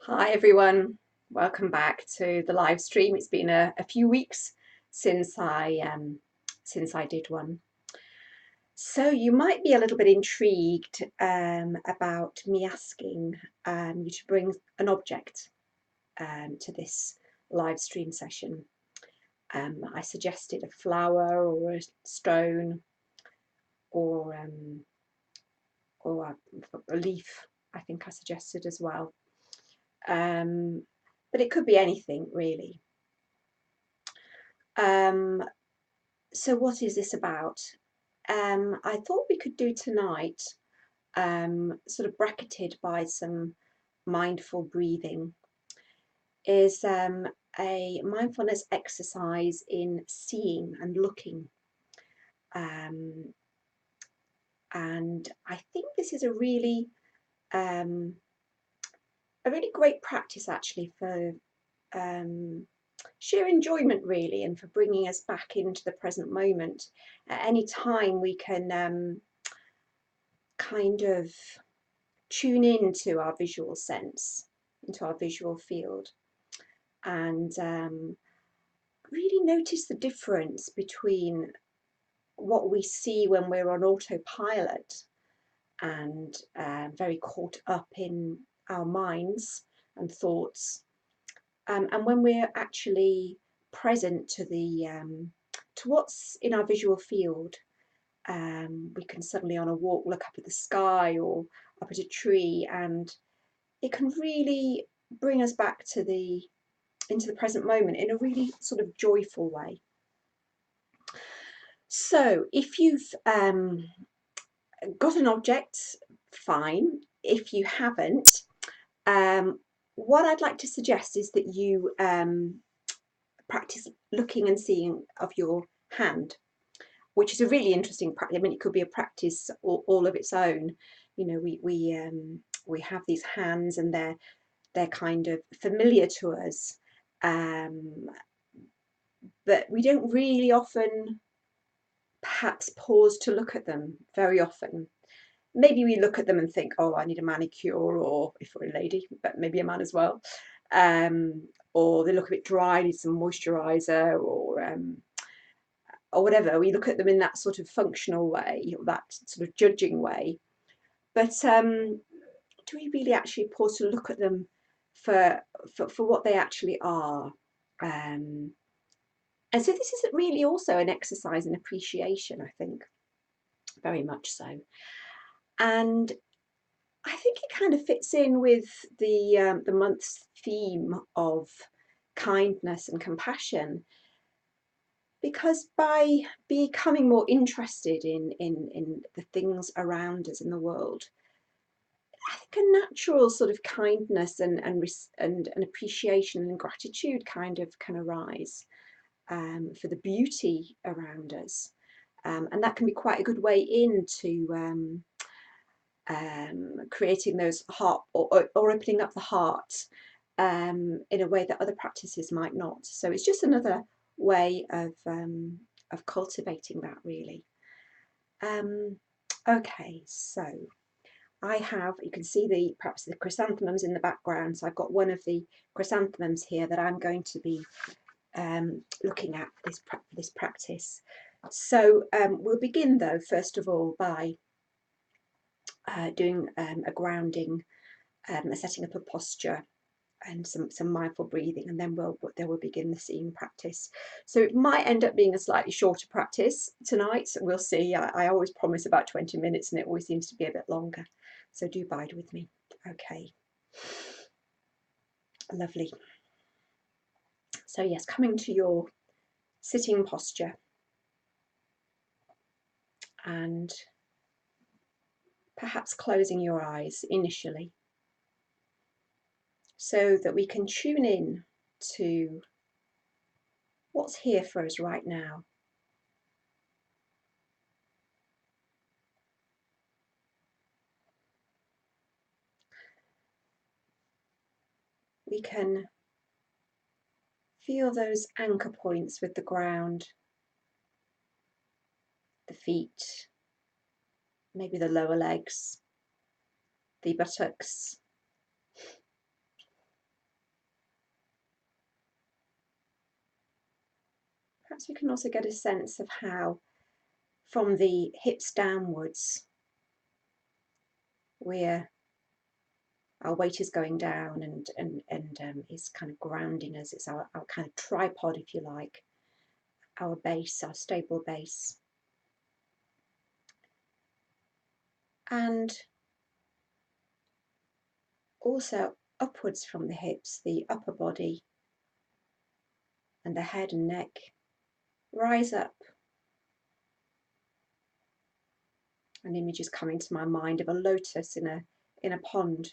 Hi everyone, welcome back to the live stream. It's been a few weeks since I did one. So you might be a little bit intrigued about me asking you to bring an object to this live stream session. I suggested a flower or a stone or a leaf. I think I suggested as well. But it could be anything really. So what is this about? I thought we could do tonight, sort of bracketed by some mindful breathing, is a mindfulness exercise in seeing and looking. And I think this is a really great practice actually for sheer enjoyment really, and for bringing us back into the present moment. At any time we can kind of tune into our visual sense, into our visual field, and really notice the difference between what we see when we're on autopilot and very caught up in our minds and thoughts, and when we're actually present to the to what's in our visual field. We can suddenly on a walk look up at the sky or up at a tree, and it can really bring us back to into the present moment in a really sort of joyful way. So if you've got an object, fine. If you haven't, what I'd like to suggest is that you practice looking and seeing of your hand, which is a really interesting practice. I mean, it could be a practice all of its own. You know, we have these hands, and they're kind of familiar to us, but we don't really often perhaps pause to look at them very often. Maybe we look at them and think, oh, I need a manicure, or if we're a lady, but maybe a man as well. Or they look a bit dry, need some moisturizer, or whatever. We look at them in that sort of functional way, or that sort of judging way. But do we really actually pause to look at them for what they actually are? And so this is really also an exercise in appreciation, I think, very much so. And I think it kind of fits in with the month's theme of kindness and compassion, because by becoming more interested in the things around us in the world, I think a natural sort of kindness and appreciation and gratitude kind of can arise for the beauty around us. And that can be quite a good way into creating those heart, or opening up the heart in a way that other practices might not. So it's just another way of cultivating that really. Okay, so I have, you can see perhaps the chrysanthemums in the background. So I've got one of the chrysanthemums here that I'm going to be looking at for this practice. So we'll begin though, first of all, by doing a grounding, setting up a posture, and some mindful breathing, and then we'll begin the seeing practice. So it might end up being a slightly shorter practice tonight. We'll see. I always promise about 20 minutes, and it always seems to be a bit longer. So do bide with me. Okay. Lovely. So yes, coming to your sitting posture, and perhaps closing your eyes initially, so that we can tune in to what's here for us right now. We can feel those anchor points with the ground, the feet, maybe the lower legs, the buttocks, Perhaps we can also get a sense of how from the hips downwards our weight is going down and is kind of grounding us. It's our kind of tripod, if you like, our base, our stable base. And also upwards from the hips, the upper body and the head and neck rise up. An image is coming to my mind of a lotus in a pond,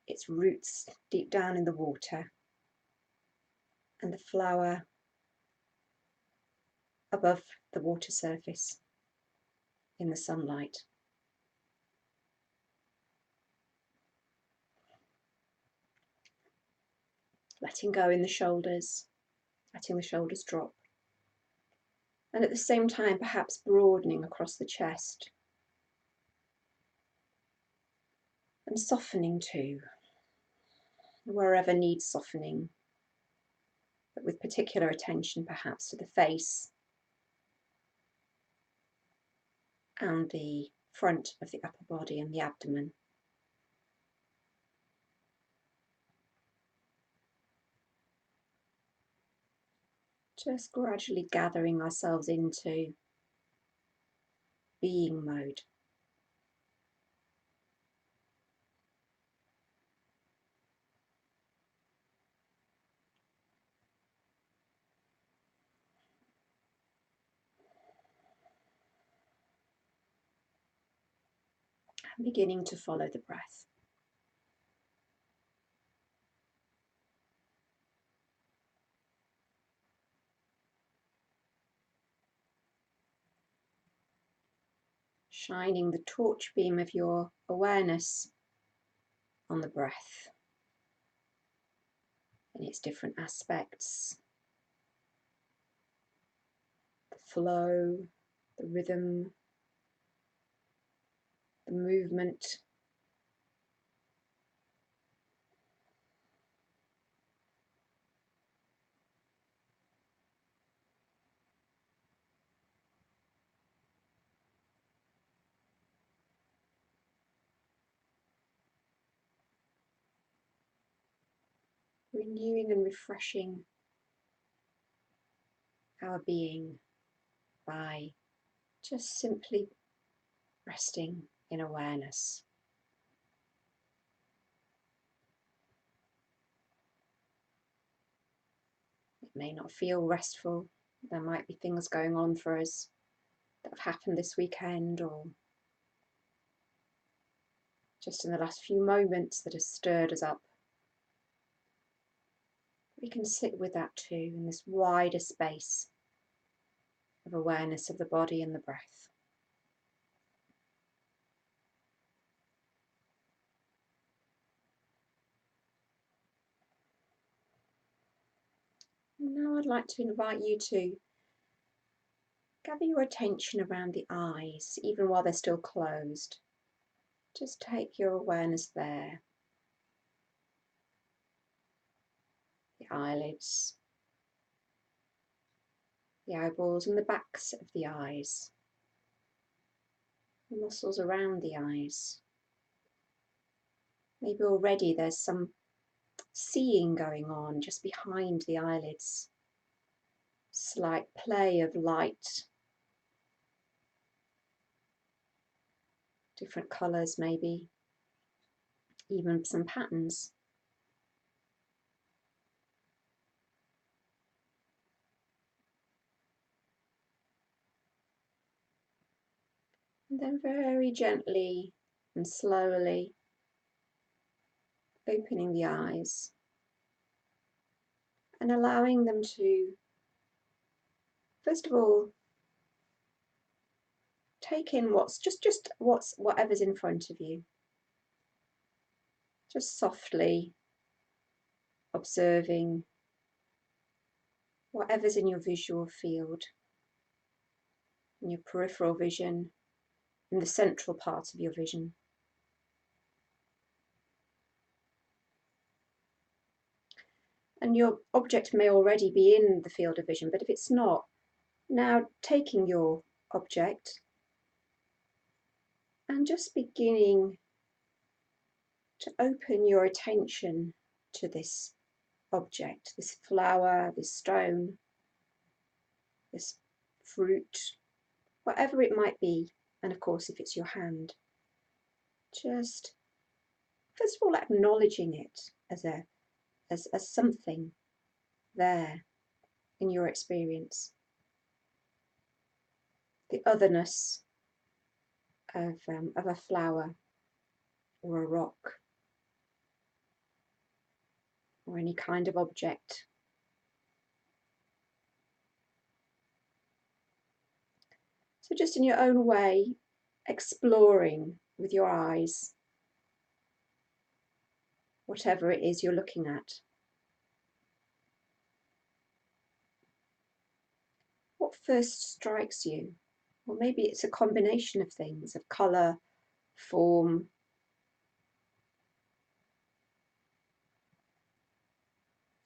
its roots deep down in the water, and the flower above the water surface in the sunlight. Letting go in the shoulders, letting the shoulders drop. And at the same time, perhaps broadening across the chest. And softening too, wherever needs softening, but with particular attention perhaps to the face and the front of the upper body and the abdomen. Just gradually gathering ourselves into being mode. And beginning to follow the breath. Shining the torch beam of your awareness on the breath in its different aspects. The flow, the rhythm, the movement. Renewing and refreshing our being by just simply resting in awareness. It may not feel restful. There might be things going on for us that have happened this weekend or just in the last few moments that have stirred us up. We can sit with that too in this wider space of awareness of the body and the breath. Now I'd like to invite you to gather your attention around the eyes, even while they're still closed. Just take your awareness there. The eyelids, the eyeballs and the backs of the eyes, the muscles around the eyes. Maybe already there's some seeing going on just behind the eyelids. Slight play of light, different colours maybe, even some patterns. And then very gently and slowly opening the eyes and allowing them to, first of all, take in whatever's in front of you. Just softly observing whatever's in your visual field, in your peripheral vision, in the central part of your vision. And your object may already be in the field of vision, but if it's not, now taking your object and just beginning to open your attention to this object, this flower, this stone, this fruit, whatever it might be. And of course, if it's your hand, just first of all acknowledging it as something there in your experience. The otherness of a flower or a rock or any kind of object. So just in your own way, exploring with your eyes whatever it is you're looking at. What first strikes you? Or maybe it's a combination of things, of colour, form,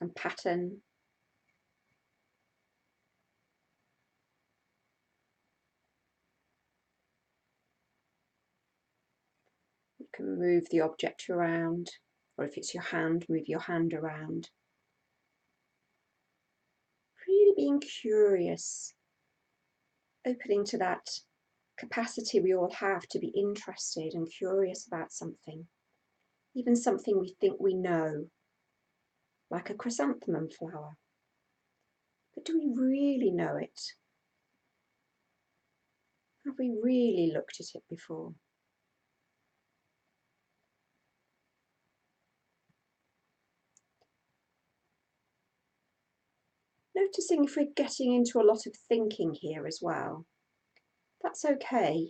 and pattern. You can move the object around, or if it's your hand, move your hand around. Really being curious, opening to that capacity we all have to be interested and curious about something, even something we think we know, like a chrysanthemum flower. But do we really know it? Have we really looked at it before? Noticing if we're getting into a lot of thinking here as well. That's okay.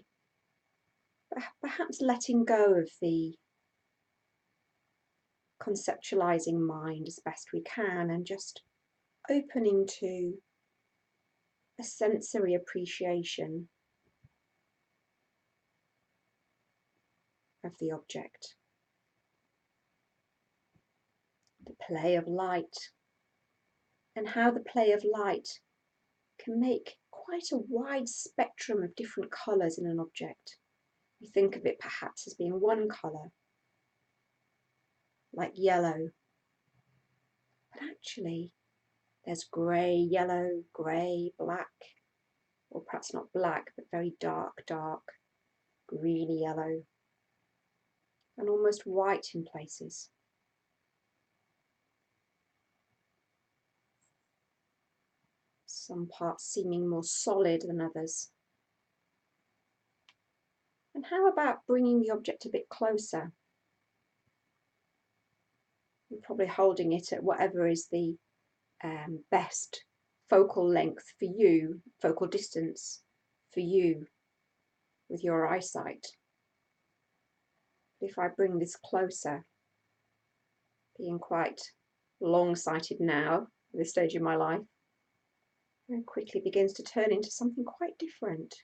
Perhaps letting go of the conceptualizing mind as best we can and just opening to a sensory appreciation of the object. The play of light, and how the play of light can make quite a wide spectrum of different colours in an object. We think of it perhaps as being one colour, like yellow, but actually there's grey, yellow, grey, black, or perhaps not black, but very dark, greeny yellow, and almost white in places. Some parts seeming more solid than others. And how about bringing the object a bit closer? You're probably holding it at whatever is the best focal length for you, focal distance for you with your eyesight. If I bring this closer, being quite long-sighted now at this stage in my life, very quickly begins to turn into something quite different.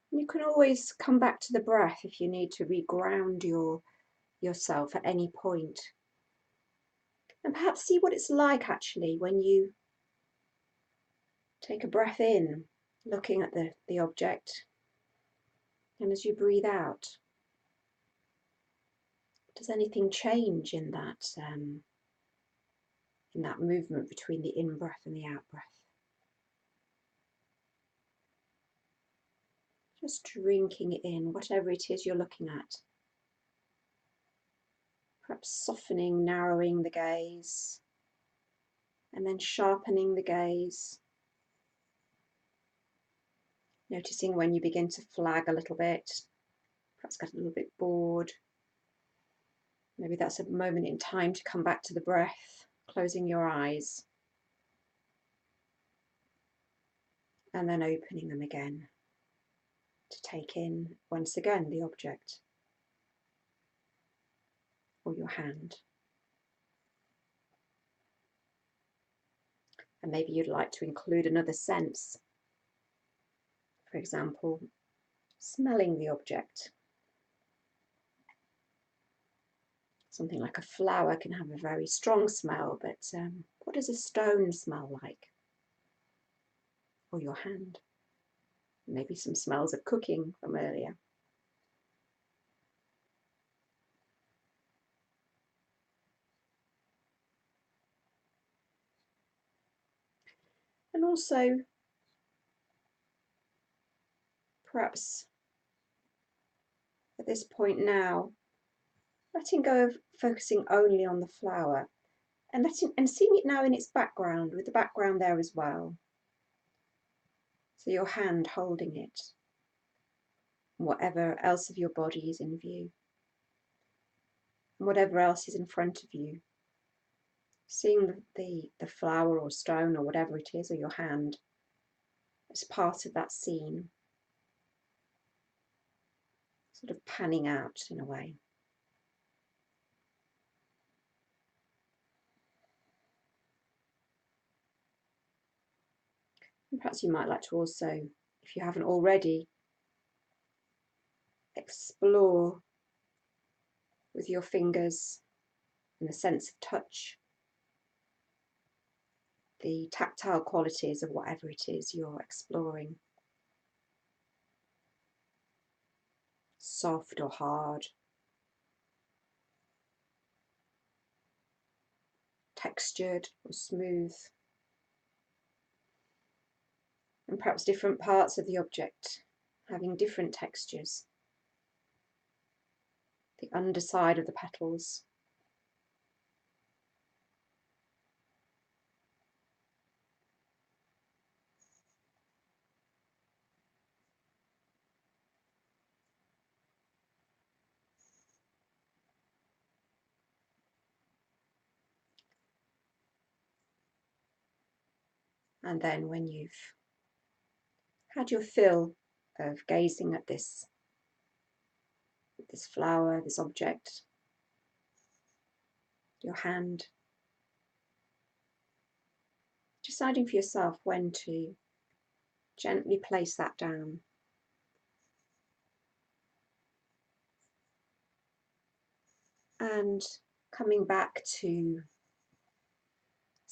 You can always come back to the breath if you need to reground yourself at any point. And perhaps see what it's like actually when you take a breath in, looking at the object, and as you breathe out, does anything change in that movement between the in-breath and the out-breath? Just drinking it in, whatever it is you're looking at. Perhaps softening, narrowing the gaze, and then sharpening the gaze. Noticing when you begin to flag a little bit, perhaps get a little bit bored. Maybe that's a moment in time to come back to the breath, closing your eyes, and then opening them again to take in, once again, the object or your hand. And maybe you'd like to include another sense. For example, smelling the object. Something like a flower can have a very strong smell, but what does a stone smell like? Or your hand? Maybe some smells of cooking from earlier. And also, perhaps at this point now, letting go of focusing only on the flower and seeing it now in its background, with the background there as well. So your hand holding it, whatever else of your body is in view, and whatever else is in front of you. Seeing the flower or stone or whatever it is, or your hand, as part of that scene, sort of panning out in a way. And perhaps you might like to also, if you haven't already, explore with your fingers and the sense of touch, the tactile qualities of whatever it is you're exploring. Soft or hard, textured or smooth, and perhaps different parts of the object having different textures. The underside of the petals, and then when you've had your fill of gazing at this flower, this object, your hand, deciding for yourself when to gently place that down. And coming back to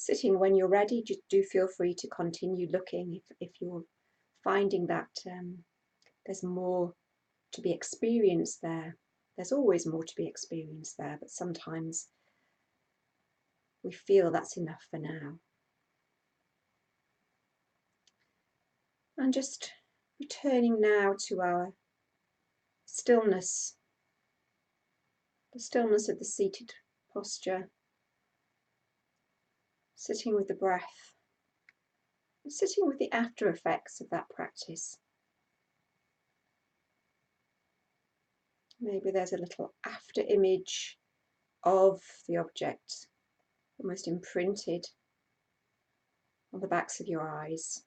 sitting when you're ready. Just do feel free to continue looking if you're finding that there's more to be experienced there. There's always more to be experienced there, but sometimes we feel that's enough for now. And just returning now to our stillness, the stillness of the seated posture, sitting with the breath, sitting with the after effects of that practice. Maybe there's a little after image of the object, almost imprinted on the backs of your eyes.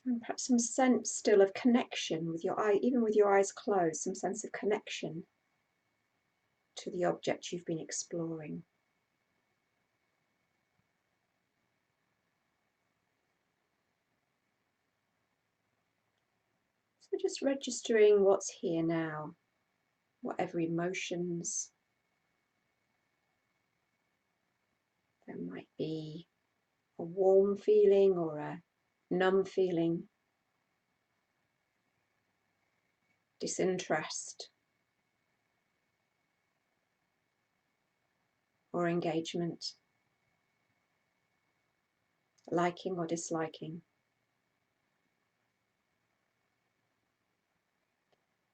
And perhaps some sense still of connection with your eye, even with your eyes closed, some sense of connection to the object you've been exploring. So just registering what's here now, whatever emotions there might be, a warm feeling or a numb feeling, disinterest or engagement, liking or disliking.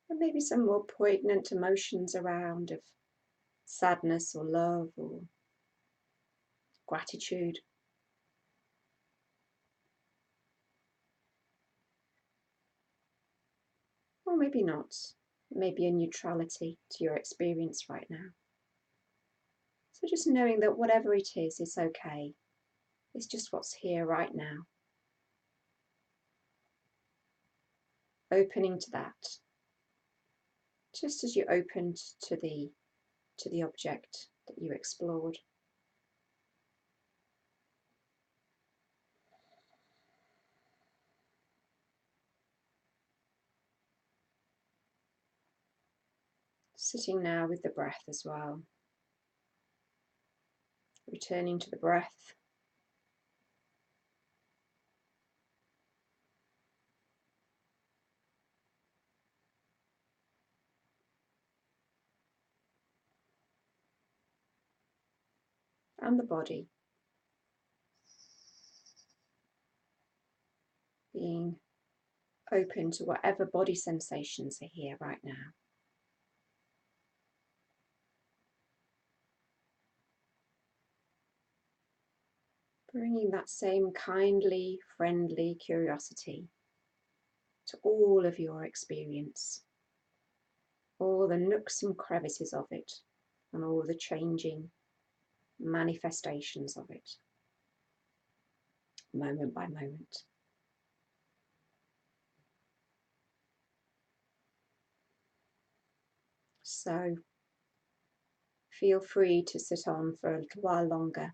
And maybe some more poignant emotions around of sadness or love or gratitude. Or maybe not. Maybe a neutrality to your experience right now. So just knowing that whatever it is, it's okay. It's just what's here right now. opening to that, just as you opened to the object that you explored. Sitting now with the breath as well, returning to the breath. And the body, being open to whatever body sensations are here right now. Bringing that same kindly, friendly curiosity to all of your experience, all the nooks and crevices of it, and all the changing manifestations of it, moment by moment. So feel free to sit on for a little while longer,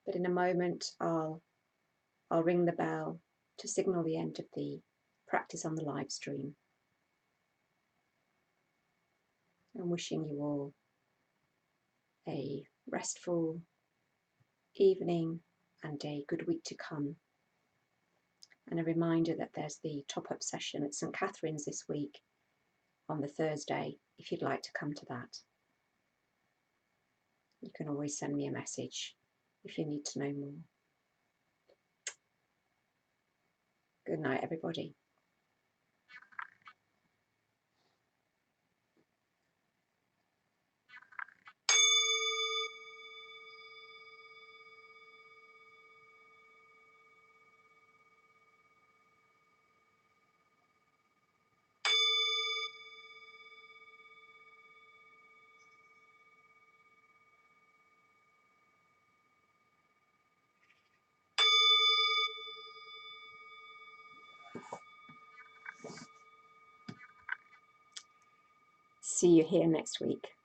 but in a moment I'll ring the bell to signal the end of the practice on the live stream. I'm wishing you all a restful evening and a good week to come. And a reminder that there's the top-up session at St. Catherine's this week on the Thursday, if you'd like to come to that. You can always send me a message if you need to know more. Good night, everybody. See you here next week.